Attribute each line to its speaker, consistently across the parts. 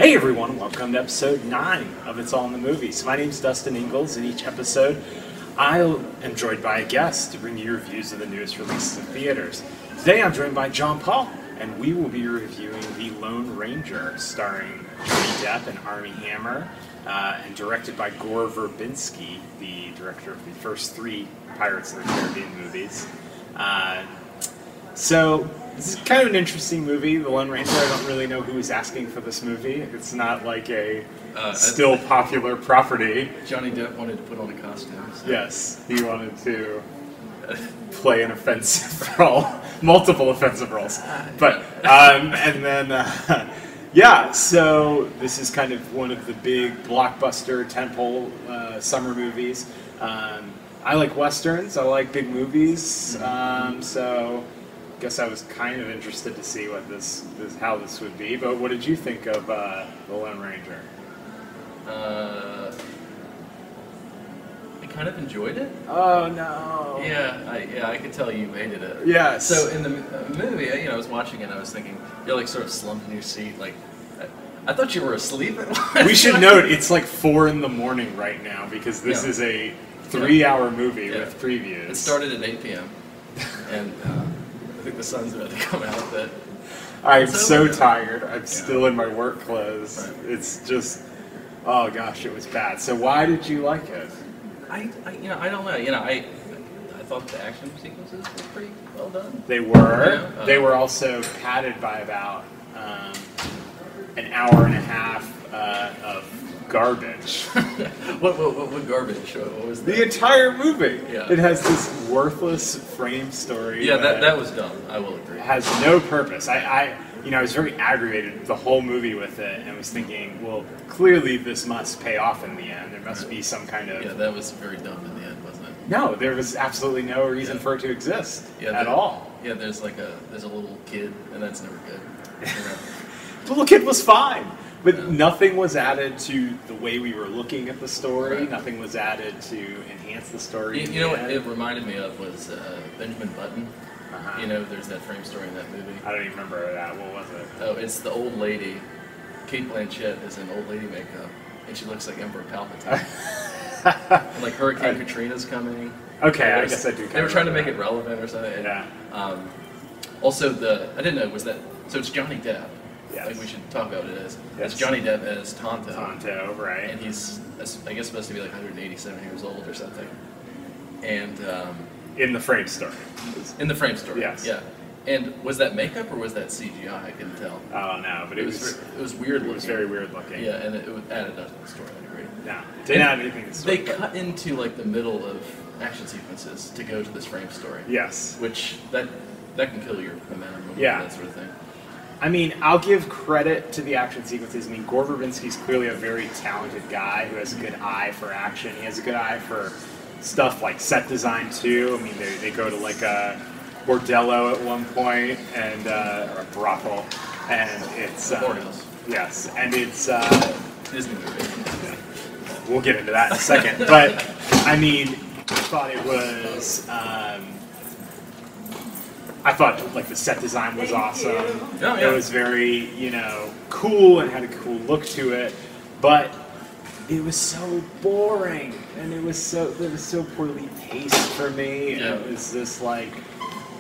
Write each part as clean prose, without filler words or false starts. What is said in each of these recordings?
Speaker 1: Hey everyone, welcome to episode 9 of It's All in the Movies. My name's Dustin Ingalls. In each episode, I am joined by a guest to bring you reviews of the newest releases in theaters. Today I'm joined by John Paul, and we will be reviewing The Lone Ranger, starring Johnny Depp and Armie Hammer, and directed by Gore Verbinski, the director of the first 3 Pirates of the Caribbean movies. So, this is kind of an interesting movie, The Lone Ranger. I don't really know who is asking for this movie. It's not like a still popular property.
Speaker 2: Johnny Depp wanted to put on a costume. So.
Speaker 1: Yes, he wanted to play an offensive role, multiple offensive roles. But, and then, yeah, so this is kind of one of the big blockbuster tentpole summer movies. I like westerns, I like big movies, so guess I was kind of interested to see what how this would be. But what did you think of The Lone Ranger?
Speaker 2: I kind of enjoyed it.
Speaker 1: Oh no!
Speaker 2: Yeah, I could tell you hated it.
Speaker 1: Yes.
Speaker 2: So in the movie, I was watching it, and I was thinking, you're like sort of slumped in your seat, like. I thought you were asleep.
Speaker 1: We should note it's like 4 in the morning right now because this is a 3-hour movie with previews.
Speaker 2: It started at 8 p.m. and I think the sun's about to come out. But
Speaker 1: I'm so tired. I'm still in my work clothes. Right. It's just, oh gosh, it was bad. So why did you like it?
Speaker 2: I don't know. I thought the action sequences were pretty well done.
Speaker 1: They were. They were also padded by about an hour and a half of garbage.
Speaker 2: What garbage? What was that?
Speaker 1: The entire movie.
Speaker 2: Yeah.
Speaker 1: It has this worthless frame story.
Speaker 2: Yeah, that was dumb. I will agree.
Speaker 1: Has no purpose. I was very aggravated the whole movie with it, and was thinking, well, clearly this must pay off in the end. There must be some kind of.
Speaker 2: Yeah, that was very dumb in the end, wasn't it?
Speaker 1: No, there was absolutely no reason for it to exist at all.
Speaker 2: Yeah, there's a little kid, and that's never good.
Speaker 1: The little kid was fine, but nothing was added to the way we were looking at the story. Right. Nothing was added to enhance the story.
Speaker 2: You know what it reminded me of was Benjamin Button. You know, there's that frame story in that movie.
Speaker 1: I don't even remember that. What was it?
Speaker 2: Oh, it's the old lady. Kate Blanchett is in old lady makeup, and she looks like Emperor Palpatine. And, like Hurricane Katrina's coming.
Speaker 1: Okay, I guess I do.
Speaker 2: They were trying to make it relevant or something. And,
Speaker 1: yeah.
Speaker 2: Also, I didn't know, was that, so it's Johnny Depp.
Speaker 1: Yes.
Speaker 2: Like we should talk about it as.
Speaker 1: Yes.
Speaker 2: It's Johnny Depp as Tonto.
Speaker 1: Tonto, right.
Speaker 2: And he's, I guess, supposed to be like 187 years old or something. And
Speaker 1: in the frame story.
Speaker 2: In the frame story.
Speaker 1: Yes.
Speaker 2: Yeah. And was that makeup or was that CGI? I couldn't tell.
Speaker 1: I don't know, but it was
Speaker 2: weird.
Speaker 1: It was very weird looking.
Speaker 2: Yeah, and it added nothing to the story. I agree.
Speaker 1: No, it didn't add anything to the story.
Speaker 2: They cut into like the middle of action sequences to go to this frame story.
Speaker 1: Yes.
Speaker 2: Which that can kill your momentum.
Speaker 1: Yeah.
Speaker 2: That sort of thing.
Speaker 1: I mean, I'll give credit to the action sequences. I mean, Gore Verbinski's clearly a very talented guy who has a good eye for action. He has a good eye for stuff like set design too. I mean, they go to like a bordello at one point and or a brothel, and it's yes, and it's
Speaker 2: Disney movie.
Speaker 1: Yeah. We'll get into that in a second, but I mean, I thought it was. I thought like the set design was awesome.
Speaker 2: Oh, yeah.
Speaker 1: It was very, cool and had a cool look to it, but it was so boring and it was so poorly paced for me.
Speaker 2: Yeah.
Speaker 1: And it was just like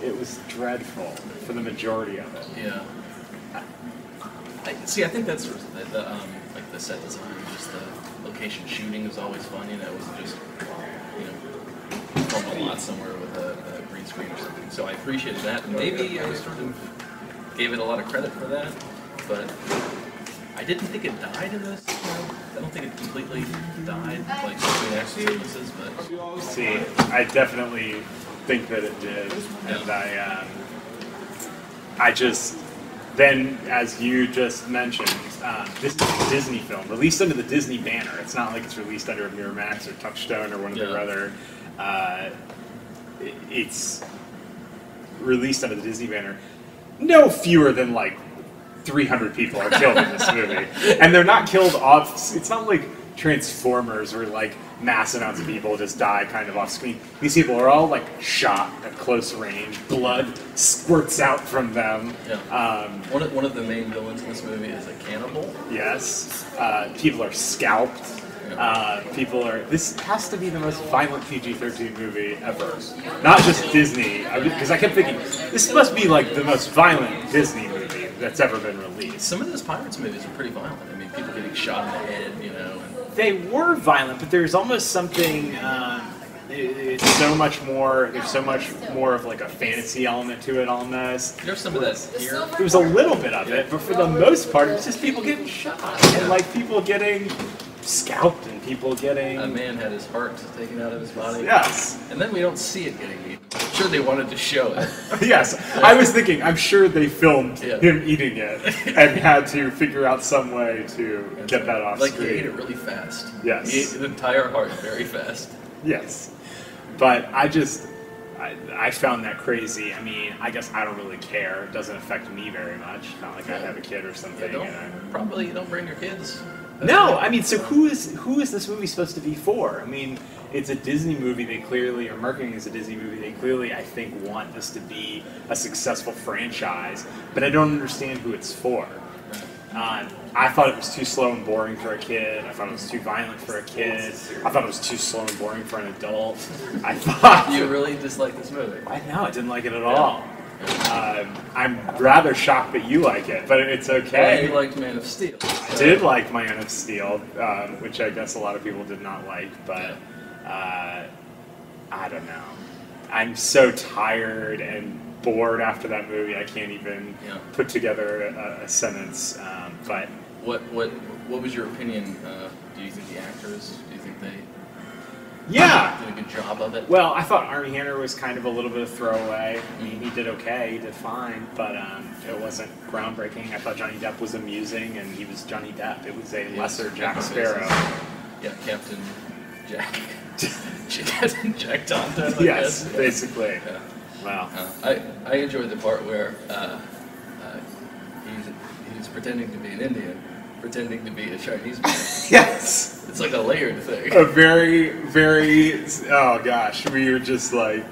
Speaker 1: it was dreadful for the majority of it.
Speaker 2: Yeah. I think that's sort of like the set design, just the location shooting was always fun. It wasn't just from a lot somewhere with a green screen or something. So I appreciated that. And maybe I sort of gave it a lot of credit for that, but I didn't think it died in this. I don't think it completely died like between action sequences, but
Speaker 1: see, I definitely think that it did, and I just then, as you just mentioned, this is a Disney film released under the Disney banner. It's not like it's released under Miramax or Touchstone or one of their other. It's released under the Disney banner. No fewer than like 300 people are killed in this movie, and they're not killed off. It's not like Transformers, where like mass amounts of people just die kind of off screen. These people are all like shot at close range. Blood squirts out from them.
Speaker 2: Yeah. One of the main villains in this movie is a cannibal.
Speaker 1: Yes. People are scalped. People are. This has to be the most violent PG-13 movie ever. Not just Disney, because I kept thinking this must be like the most violent Disney movie that's ever been released.
Speaker 2: Some of those Pirates movies are pretty violent. I mean, people getting shot in the head, you know. And
Speaker 1: they were violent, but there's almost something. It's so much more. There's so much more of like a fantasy element to it, almost.
Speaker 2: There's some of that here.
Speaker 1: There was a little bit of it, but for the most part, it's just people getting shot and like people getting scalped and people getting.
Speaker 2: A man had his heart taken out of his body.
Speaker 1: Yes.
Speaker 2: And then we don't see it getting eaten. I'm sure they wanted to show it.
Speaker 1: Yes. I was thinking, I'm sure they filmed
Speaker 2: Yeah.
Speaker 1: him eating it and had to figure out some way to get that off
Speaker 2: Like
Speaker 1: screen.
Speaker 2: he ate it really fast.
Speaker 1: Yes.
Speaker 2: He ate the entire heart very fast.
Speaker 1: Yes. But I found that crazy. I mean, I guess I don't really care. It doesn't affect me very much. Not like I have a kid or something.
Speaker 2: Probably don't bring your kids.
Speaker 1: No, I mean, so who is this movie supposed to be for? I mean, it's a Disney movie. They clearly are marketing as a Disney movie. They clearly, I think, want this to be a successful franchise. But I don't understand who it's for. I thought it was too slow and boring for a kid. I thought it was too violent for a kid. I thought it was too slow and boring for an adult. I thought
Speaker 2: You really dislike this movie?
Speaker 1: I didn't like it at all. I'm rather shocked that you like it, but it's okay.
Speaker 2: Well, you liked Man of Steel.
Speaker 1: I did like Man of Steel, which I guess a lot of people did not like, but I don't know. I'm so tired and bored after that movie. I can't even put together a sentence. But
Speaker 2: what was your opinion? Do you think the actors? Do you think they?
Speaker 1: Yeah.
Speaker 2: Did a good job of it?
Speaker 1: Well, I thought Armie Hammer was kind of a little bit of throwaway. I mean, he did okay, he did fine, but it wasn't groundbreaking. I thought Johnny Depp was amusing, and he was Johnny Depp. It was a lesser Jack Sparrow.
Speaker 2: Yeah, Captain Jack. Captain Jack Tonto, I
Speaker 1: Yes,
Speaker 2: guess.
Speaker 1: basically.
Speaker 2: Yeah.
Speaker 1: Wow.
Speaker 2: I enjoyed the part where he's pretending to be an Indian, pretending to be a Chinese man.
Speaker 1: Yes.
Speaker 2: It's like a layered thing.
Speaker 1: A very, very, oh gosh, we were just like,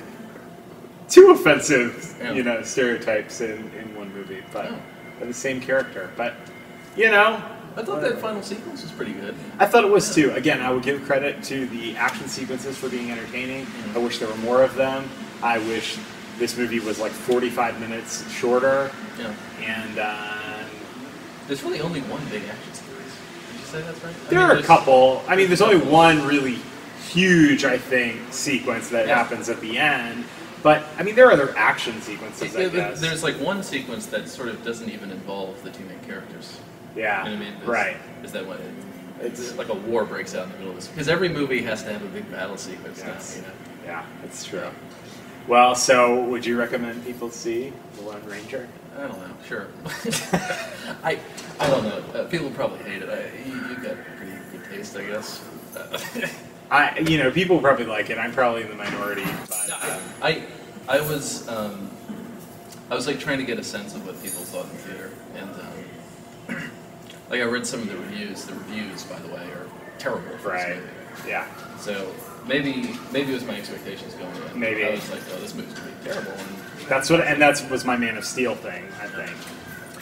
Speaker 1: too offensive, stereotypes in one movie, but the same character. But,
Speaker 2: I thought that final sequence was pretty good.
Speaker 1: I thought it was too. Again, I would give credit to the action sequences for being entertaining. I wish there were more of them. I wish this movie was like 45 minutes shorter.
Speaker 2: Yeah.
Speaker 1: And
Speaker 2: there's really only one big action sequence. Did you say that's right?
Speaker 1: There are a couple. I mean, there's only one really huge, I think, sequence that happens at the end. But, I mean, there are other action sequences, I guess.
Speaker 2: There's like one sequence that sort of doesn't even involve the two main characters.
Speaker 1: Yeah,
Speaker 2: you know what I mean?
Speaker 1: right.
Speaker 2: Is that what it's like a war breaks out in the middle of this? Because every movie has to have a big battle sequence now,
Speaker 1: Yeah, it's true. Well, so would you recommend people see The Lone Ranger?
Speaker 2: I don't know. Sure. I don't know. People probably hate it. You got pretty good taste, I guess.
Speaker 1: People probably like it. I'm probably in the minority. But,
Speaker 2: I was like trying to get a sense of what people thought in the theater, and like I read some of the reviews. The reviews, by the way, are terrible for this movie.
Speaker 1: Yeah.
Speaker 2: So maybe it was my expectations going in.
Speaker 1: Maybe
Speaker 2: I was like, oh, this movie's gonna be terrible. And
Speaker 1: that was my Man of Steel thing, I think.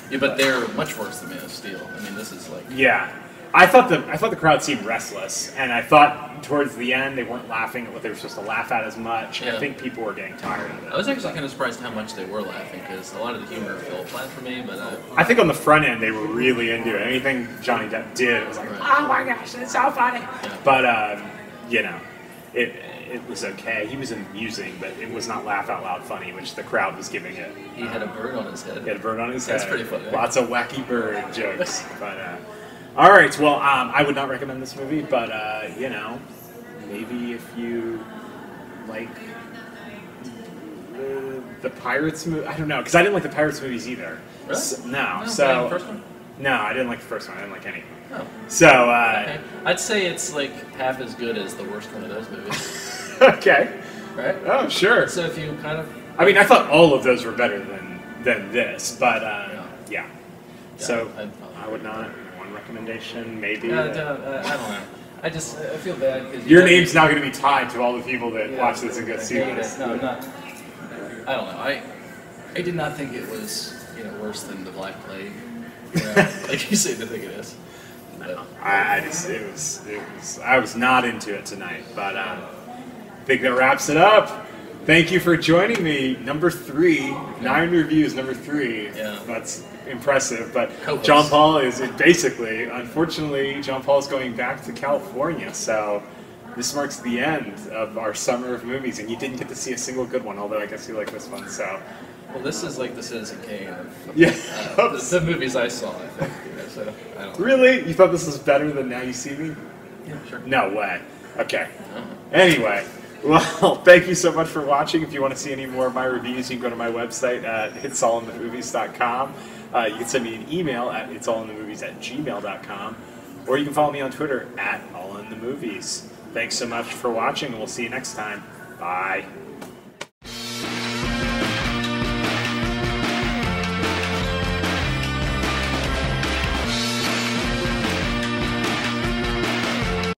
Speaker 2: Yeah, but they're much worse than Man of Steel. I mean, this is like.
Speaker 1: Yeah. I thought the crowd seemed restless, and I thought towards the end they weren't laughing at what they were supposed to laugh at as much.
Speaker 2: Yeah.
Speaker 1: I think people were getting tired of it.
Speaker 2: I was actually kind of surprised how much they were laughing, because a lot of the humor fell flat for me. But
Speaker 1: I think on the front end they were really into it. Anything Johnny Depp did, it was like, oh my gosh, it's so funny.
Speaker 2: Yeah.
Speaker 1: But it was okay. He was amusing, but it was not laugh out loud funny, which the crowd was giving it.
Speaker 2: He had a bird on his head.
Speaker 1: He had a bird on his head.
Speaker 2: That's pretty funny.
Speaker 1: Lots of wacky bird jokes. But all right, well, I would not recommend this movie, but maybe if you like the Pirates movie, I don't know, because I didn't like the Pirates movies either.
Speaker 2: Really?
Speaker 1: No.
Speaker 2: The first one?
Speaker 1: No, I didn't like the first one. I didn't like any of them.
Speaker 2: Oh.
Speaker 1: So
Speaker 2: okay. I'd say it's like half as good as the worst one of those movies.
Speaker 1: Okay.
Speaker 2: Right?
Speaker 1: Oh, sure.
Speaker 2: So if you kind of.
Speaker 1: I mean, I thought all of those were better than this, but yeah. So I would not. One recommendation, maybe.
Speaker 2: I don't know. I feel bad because
Speaker 1: Your name's now going to be tied to all the people that watch this and go see this.
Speaker 2: No, not. I don't know. I did not think it was worse than the Black Plague. Like you seem to think it is.
Speaker 1: No, I was not into it tonight, but I think that wraps it up. Thank you for joining me. Number 3, 9 reviews, number 3.
Speaker 2: Yeah.
Speaker 1: That's impressive. But
Speaker 2: Co-host.
Speaker 1: John Paul is basically, unfortunately, John Paul is going back to California. So this marks the end of our summer of movies, and you didn't get to see a single good one, although I guess you like this one. So.
Speaker 2: Well, this is like the Citizen Kane of the movies I saw, I think. So, I don't know.
Speaker 1: Really? You thought this was better than Now You See Me?
Speaker 2: Yeah, sure.
Speaker 1: No way. Okay. Anyway, well, thank you so much for watching. If you want to see any more of my reviews, you can go to my website at it'sallinthemovies.com. You can send me an email at it'sallinthemovies@gmail.com, or you can follow me on Twitter at allinthemovies. Thanks so much for watching, and we'll see you next time. Bye.